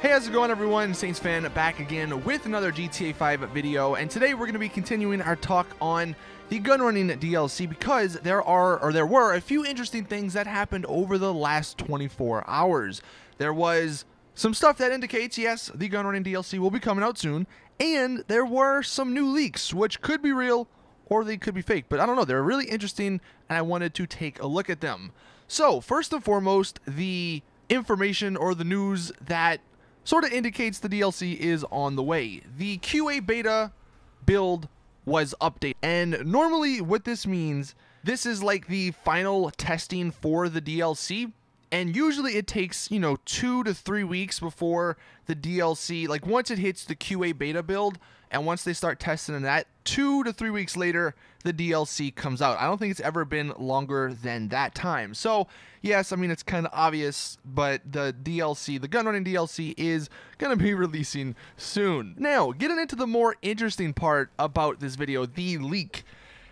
Hey, how's it going, everyone? Saintsfan back again with another GTA 5 video, and today we're going to be continuing our talk on the gun running DLC because there were a few interesting things that happened over the last 24 hours. There was some stuff that indicates, yes, the gun running DLC will be coming out soon, and there were some new leaks, which could be real or they could be fake, but I don't know. They're really interesting, and I wanted to take a look at them. So, first and foremost, the information or the news that sort of indicates the DLC is on the way. The QA beta build was updated, and normally what this means, this is like the final testing for the DLC, and usually it takes, 2 to 3 weeks before the DLC, like once it hits the QA beta build, and once they start testing that, 2 to 3 weeks later, the DLC comes out. I don't think it's ever been longer than that time. So, yes, I mean, it's kind of obvious, but the DLC, the gun running DLC, is going to be releasing soon. Now, getting into the more interesting part about this video, the leak.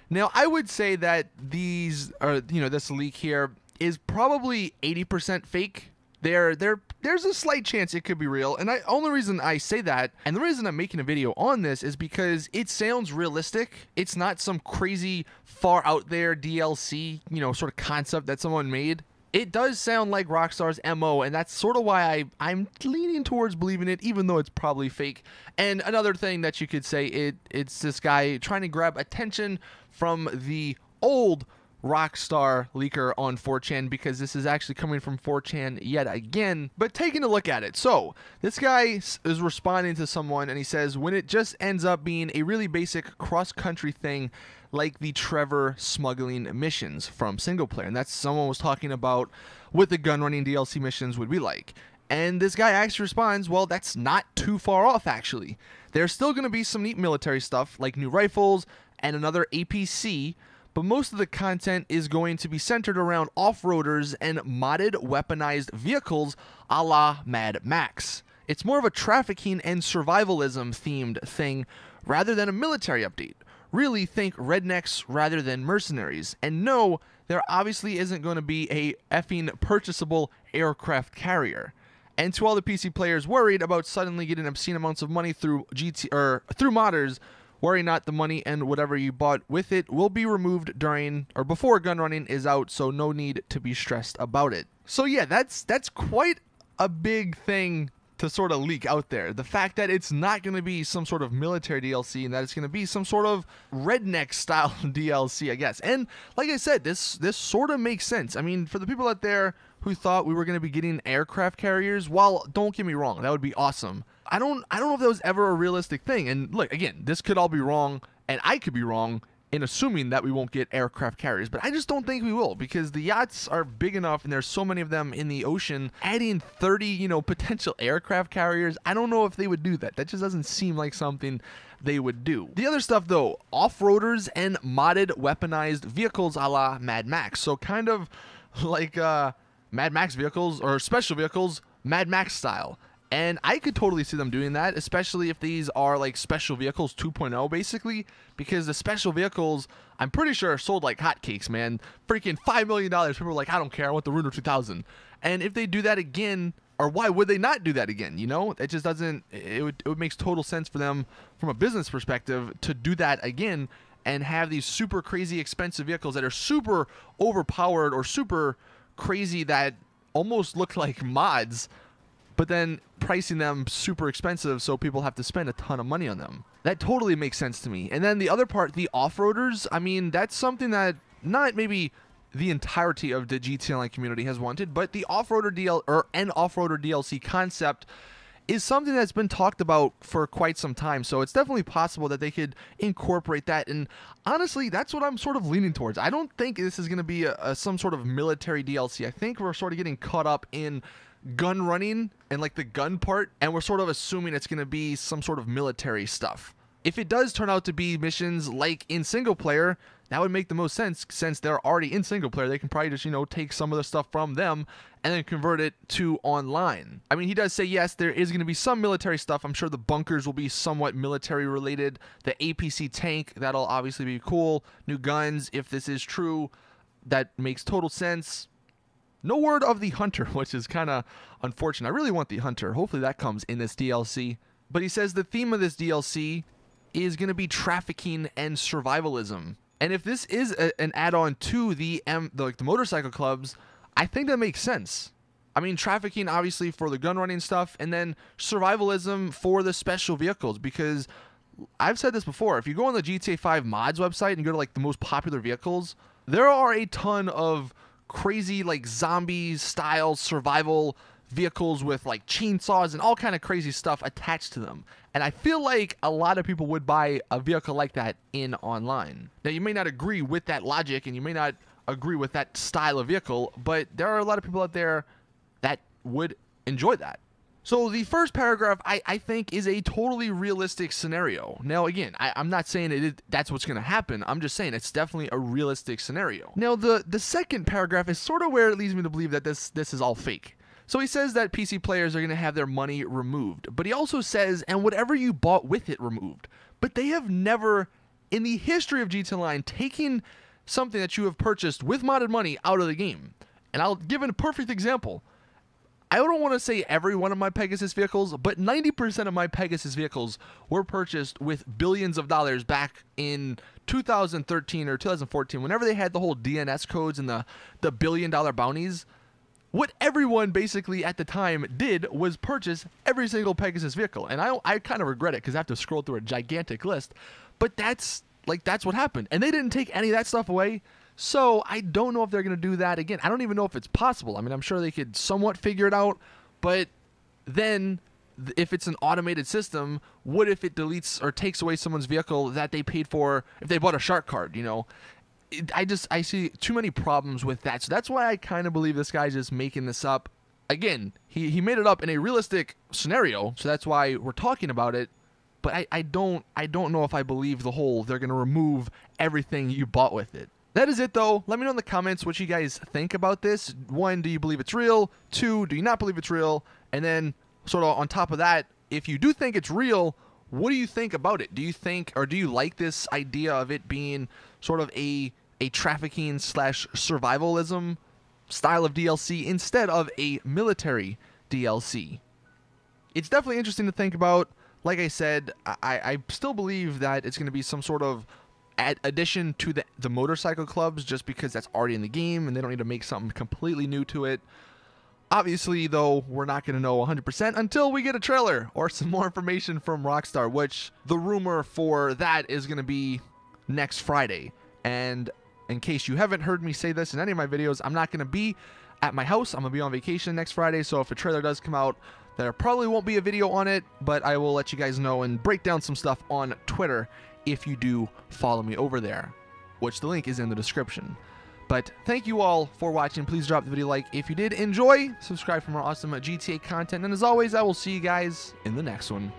Now, I would say that this leak here is probably 80% fake. There's a slight chance it could be real, and only reason I say that, and the reason I'm making a video on this, is because it sounds realistic. It's not some crazy far out there DLC, sort of concept that someone made. It does sound like Rockstar's MO, and that's sort of why I'm leaning towards believing it, even though it's probably fake. And another thing that you could say, it's this guy trying to grab attention from the old Rockstar leaker on 4chan, because this is actually coming from 4chan yet again. But taking a look at it, so this guy is responding to someone, and he says, when it just ends up being a really basic cross-country thing like the Trevor smuggling missions from single player, and that's someone was talking about what the gun running DLC missions would be like. And this guy actually responds, well, that's not too far off, actually. There's still going to be some neat military stuff like new rifles and another APC, but most of the content is going to be centered around off-roaders and modded weaponized vehicles a la Mad Max. It's more of a trafficking and survivalism themed thing rather than a military update. Really think rednecks rather than mercenaries. And no, there obviously isn't going to be a effing purchasable aircraft carrier. And to all the PC players worried about suddenly getting obscene amounts of money through through modders, worry not, the money and whatever you bought with it will be removed during or before gun running is out, so no need to be stressed about it. So yeah, that's quite a big thing to sort of leak out there. The fact that it's not going to be some sort of military DLC and that it's going to be some sort of redneck style DLC, I guess. And like I said, this sort of makes sense. I mean, for the people out there who thought we were going to be getting aircraft carriers, well, don't get me wrong, that would be awesome. I don't know if that was ever a realistic thing. And look, again, this could all be wrong, and I could be wrong in assuming that we won't get aircraft carriers, but I just don't think we will, because the yachts are big enough and there's so many of them in the ocean. Adding 30, potential aircraft carriers, I don't know if they would do that. That just doesn't seem like something they would do. The other stuff though, off-roaders and modded weaponized vehicles a la Mad Max. So kind of like Mad Max vehicles or special vehicles, Mad Max style. And I could totally see them doing that, especially if these are like special vehicles 2.0 basically, because the special vehicles, I'm pretty sure, are sold like hotcakes, man. Freaking $5 million. People are like, I don't care, I want the Ruiner 2000. And if they do that again, or why would they not do that again? It just doesn't, it would make total sense for them from a business perspective to do that again and have these super crazy expensive vehicles that are super overpowered or super crazy that almost look like mods, but then pricing them super expensive so people have to spend a ton of money on them. That totally makes sense to me. And then the other part, the off-roaders, I mean, that's something that not maybe the entirety of the GTA Online community has wanted, but the off-roader off-roader DLC concept is something that's been talked about for quite some time. So it's definitely possible that they could incorporate that. And honestly, that's what I'm sort of leaning towards. I don't think this is going to be some sort of military DLC. I think we're sort of getting caught up in gun running and like the gun part, and we're sort of assuming it's going to be some sort of military stuff. If it does turn out to be missions like in single player, that would make the most sense, since they're already in single player. They can probably just, take some of the stuff from them and then convert it to online. I mean, he does say, yes, there is going to be some military stuff. I'm sure the bunkers will be somewhat military related. The APC tank, that'll obviously be cool. New guns, if this is true, that makes total sense. No word of the hunter, which is kind of unfortunate. I really want the hunter. Hopefully that comes in this DLC. But he says the theme of this DLC is going to be trafficking and survivalism. And if this is an add-on to the motorcycle clubs, I think that makes sense. I mean, trafficking obviously for the gun running stuff, and then survivalism for the special vehicles, because I've said this before, if you go on the GTA 5 mods website and you go to like the most popular vehicles, there are a ton of crazy like zombie style survival vehicles with like chainsaws and all kind of crazy stuff attached to them. And I feel like a lot of people would buy a vehicle like that in online. Now, you may not agree with that logic and you may not agree with that style of vehicle, but there are a lot of people out there that would enjoy that. So the first paragraph, I think, is a totally realistic scenario. Now, again, I'm not saying that's what's going to happen. I'm just saying it's definitely a realistic scenario. Now, the second paragraph is sort of where it leads me to believe that this is all fake. So he says that PC players are going to have their money removed. But he also says, and whatever you bought with it removed. But they have never, in the history of GTA Online, taken something that you have purchased with modded money out of the game. And I'll give a perfect example. I don't want to say every one of my Pegasus vehicles, but 90% of my Pegasus vehicles were purchased with billions of dollars back in 2013 or 2014, whenever they had the whole DNS codes and the billion-dollar bounties. What everyone basically at the time did was purchase every single Pegasus vehicle. And I kind of regret it because I have to scroll through a gigantic list. But that's what happened. And they didn't take any of that stuff away. So I don't know if they're going to do that again. I don't even know if it's possible. I mean, I'm sure they could somewhat figure it out. But then if it's an automated system, what if it deletes or takes away someone's vehicle that they paid for if they bought a shark card, you know? I see too many problems with that. So that's why I kind of believe this guy's just making this up. Again, he made it up in a realistic scenario, so that's why we're talking about it. But I don't know if I believe the whole they're going to remove everything you bought with it. That is it, though. Let me know in the comments what you guys think about this. 1, do you believe it's real? 2, do you not believe it's real? And then, sort of on top of that, if you do think it's real, what do you think about it? Do you think, or do you like this idea of it being sort of a trafficking / survivalism style of DLC instead of a military DLC? It's definitely interesting to think about. Like I said, I still believe that it's going to be some sort of addition to the motorcycle clubs, just because that's already in the game and they don't need to make something completely new to it. Obviously, though, we're not going to know 100% until we get a trailer or some more information from Rockstar, which the rumor for that is going to be next Friday. And in case you haven't heard me say this in any of my videos, I'm not going to be at my house. I'm going to be on vacation next Friday, so if a trailer does come out, there probably won't be a video on it, but I will let you guys know and break down some stuff on Twitter if you do follow me over there, which the link is in the description. But thank you all for watching. Please drop the video a like if you did enjoy. Subscribe for more awesome GTA content. And as always, I will see you guys in the next one.